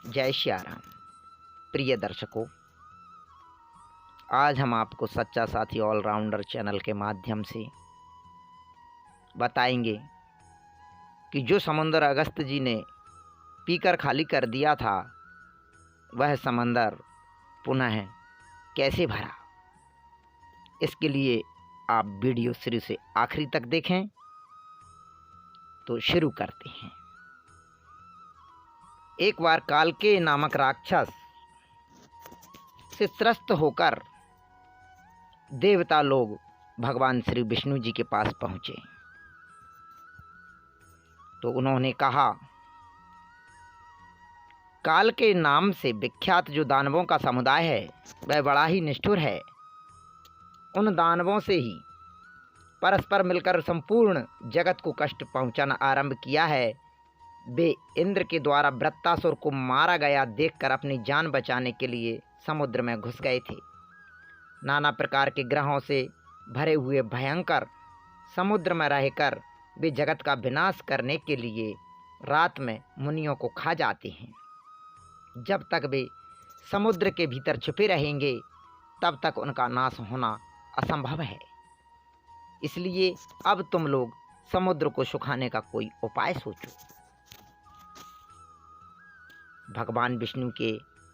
जय श्री राम। प्रिय दर्शकों, आज हम आपको सच्चा साथी ऑलराउंडर चैनल के माध्यम से बताएंगे कि जो समंदर अगस्त जी ने पीकर खाली कर दिया था, वह समंदर पुनः कैसे भरा। इसके लिए आप वीडियो शुरू से आखिरी तक देखें। तो शुरू करते हैं। एक बार कालकेय नामक राक्षस से त्रस्त होकर देवता लोग भगवान श्री विष्णु जी के पास पहुँचे। तो उन्होंने कहा, काल के नाम से विख्यात जो दानवों का समुदाय है वह बड़ा ही निष्ठुर है। उन दानवों से ही परस्पर मिलकर संपूर्ण जगत को कष्ट पहुंचाना आरंभ किया है। वे इंद्र के द्वारा वृत्तासुर को मारा गया देखकर अपनी जान बचाने के लिए समुद्र में घुस गए थे। नाना प्रकार के ग्रहों से भरे हुए भयंकर समुद्र में रहकर वे जगत का विनाश करने के लिए रात में मुनियों को खा जाते हैं। जब तक वे समुद्र के भीतर छुपे रहेंगे तब तक उनका नाश होना असंभव है। इसलिए अब तुम लोग समुद्र को सुखाने का कोई उपाय सोचो। भगवान विष्णु के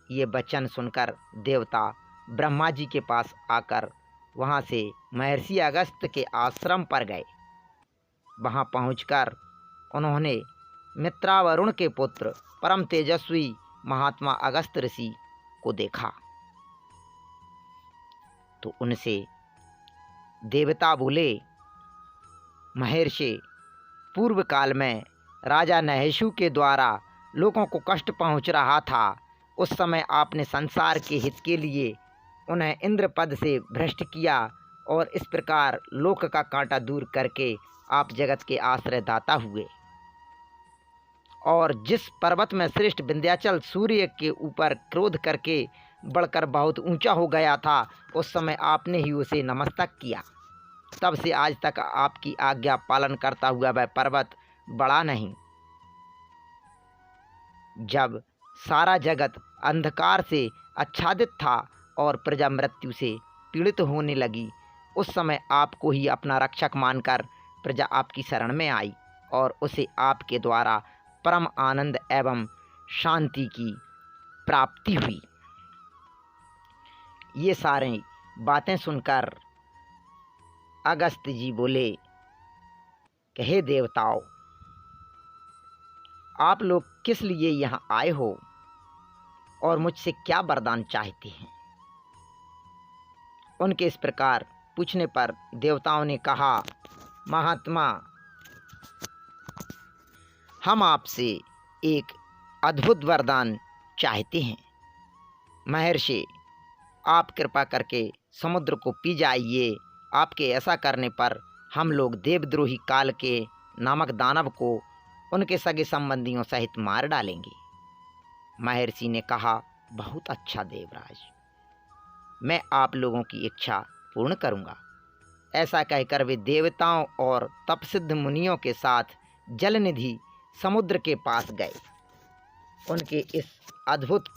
ये वचन सुनकर देवता ब्रह्मा जी के पास आकर वहाँ से महर्षि अगस्त के आश्रम पर गए। वहाँ पहुंचकर उन्होंने मित्रावरुण के पुत्र परम तेजस्वी महात्मा अगस्त ऋषि को देखा। तो उनसे देवता बोले, महर्षि, पूर्व काल में राजा नहेशु के द्वारा लोगों को कष्ट पहुंच रहा था। उस समय आपने संसार के हित के लिए उन्हें इंद्र पद से भ्रष्ट किया और इस प्रकार लोक का कांटा दूर करके आप जगत के आश्रयदाता हुए। और जिस पर्वत में श्रेष्ठ विंध्याचल सूर्य के ऊपर क्रोध करके बढ़कर बहुत ऊंचा हो गया था, उस समय आपने ही उसे नमस्तक किया। तब से आज तक आपकी आज्ञा पालन करता हुआ वह पर्वत बड़ा नहीं। जब सारा जगत अंधकार से आच्छादित था और प्रजा मृत्यु से पीड़ित होने लगी, उस समय आपको ही अपना रक्षक मानकर प्रजा आपकी शरण में आई और उसे आपके द्वारा परम आनंद एवं शांति की प्राप्ति हुई। ये सारी बातें सुनकर अगस्त जी बोले कि हे देवताओं, आप लोग किस लिए यहाँ आए हो और मुझसे क्या वरदान चाहते हैं। उनके इस प्रकार पूछने पर देवताओं ने कहा, महात्मा, हम आपसे एक अद्भुत वरदान चाहते हैं। महर्षि, आप कृपा करके समुद्र को पी जाइए। आपके ऐसा करने पर हम लोग देवद्रोही काल के नामक दानव को उनके सगे संबंधियों सहित मार डालेंगे। महर्षि ने कहा, बहुत अच्छा देवराज, मैं आप लोगों की इच्छा पूर्ण करूंगा। ऐसा कहकर वे देवताओं और तपसिद्ध मुनियों के साथ जलनिधि समुद्र के पास गए। उनके इस अद्भुत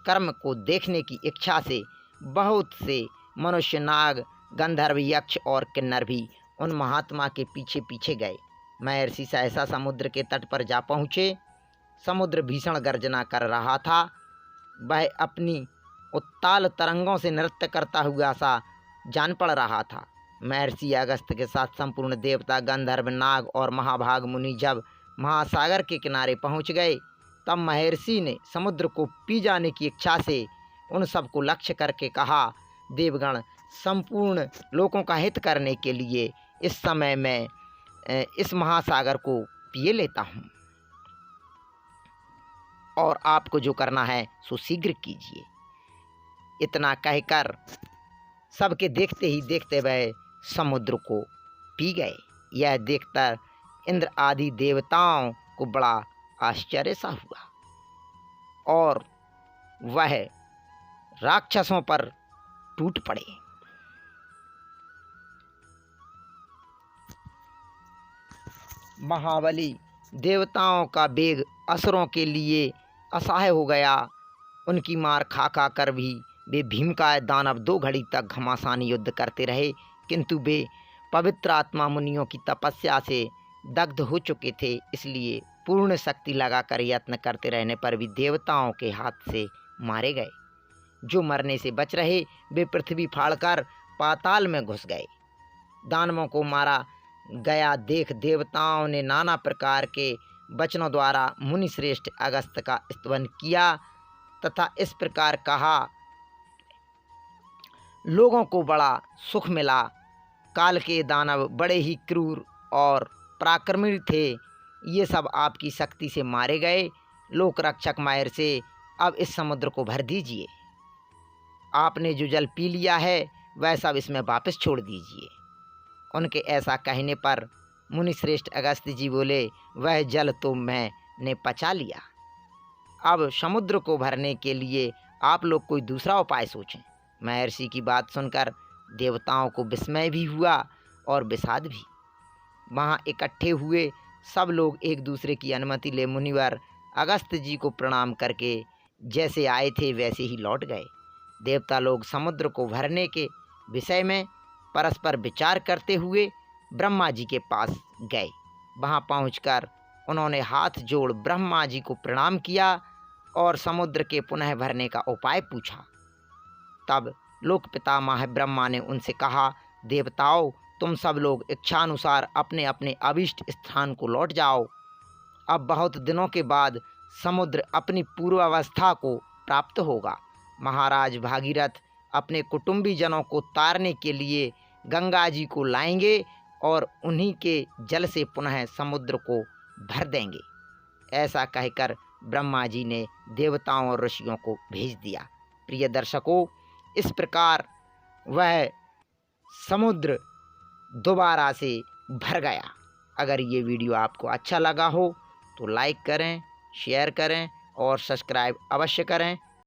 कर्म को देखने की इच्छा से बहुत से मनुष्य, नाग, गंधर्व, यक्ष और किन्नर भी उन महात्मा के पीछे पीछे गए। महर्षि सहसा समुद्र के तट पर जा पहुँचे। समुद्र भीषण गर्जना कर रहा था। वह अपनी उत्ताल तरंगों से नृत्य करता हुआ सा जान पड़ रहा था। महर्षि अगस्त के साथ संपूर्ण देवता, गंधर्व, नाग और महाभाग मुनि जब महासागर के किनारे पहुंच गए, तब महर्षि ने समुद्र को पी जाने की इच्छा से उन सबको लक्ष्य करके कहा, देवगण, संपूर्ण लोगों का हित करने के लिए इस समय मैं इस महासागर को पिए लेता हूँ और आपको जो करना है सो शीघ्र कीजिए। इतना कहकर सबके देखते ही देखते वह समुद्र को पी गए। यह देखकर इंद्र आदि देवताओं को बड़ा आश्चर्य सा हुआ और वह राक्षसों पर टूट पड़े। महाबली देवताओं का वेग असुरों के लिए असहाय हो गया। उनकी मार खा खा कर भी वे भीमकाय दानव 2 घड़ी तक घमासान युद्ध करते रहे, किंतु वे पवित्र आत्मा मुनियों की तपस्या से दग्ध हो चुके थे। इसलिए पूर्ण शक्ति लगाकर यत्न करते रहने पर भी देवताओं के हाथ से मारे गए। जो मरने से बच रहे वे पृथ्वी फाड़कर पाताल में घुस गए। दानवों को मारा गया देख देवताओं ने नाना प्रकार के वचनों द्वारा मुनि श्रेष्ठ अगस्त्य का स्तवन किया तथा इस प्रकार कहा, लोगों को बड़ा सुख मिला। काल के दानव बड़े ही क्रूर और पराक्रमी थे, ये सब आपकी शक्ति से मारे गए। लोक रक्षक मायर से अब इस समुद्र को भर दीजिए। आपने जो जल पी लिया है वह सब इसमें वापस छोड़ दीजिए। उनके ऐसा कहने पर मुनिश्रेष्ठ अगस्त्य जी बोले, वह जल तो मैंने पचा लिया, अब समुद्र को भरने के लिए आप लोग कोई दूसरा उपाय सोचें। महर्षि की बात सुनकर देवताओं को विस्मय भी हुआ और विषाद भी। वहाँ इकट्ठे हुए सब लोग एक दूसरे की अनुमति ले मुनिवर अगस्त्य जी को प्रणाम करके जैसे आए थे वैसे ही लौट गए। देवता लोग समुद्र को भरने के विषय में परस्पर विचार करते हुए ब्रह्मा जी के पास गए। वहाँ पहुंचकर उन्होंने हाथ जोड़ ब्रह्मा जी को प्रणाम किया और समुद्र के पुनः भरने का उपाय पूछा। तब लोक पितामह ब्रह्मा ने उनसे कहा, देवताओं, तुम सब लोग इच्छानुसार अपने अपने अभीष्ट स्थान को लौट जाओ। अब बहुत दिनों के बाद समुद्र अपनी पूर्वावस्था को प्राप्त होगा। महाराज भागीरथ अपने कुटुंबी जनों को तारने के लिए गंगा जी को लाएंगे और उन्हीं के जल से पुनः समुद्र को भर देंगे। ऐसा कहकर ब्रह्मा जी ने देवताओं और ऋषियों को भेज दिया। प्रिय दर्शकों, इस प्रकार वह समुद्र दोबारा से भर गया। अगर ये वीडियो आपको अच्छा लगा हो तो लाइक करें, शेयर करें और सब्सक्राइब अवश्य करें।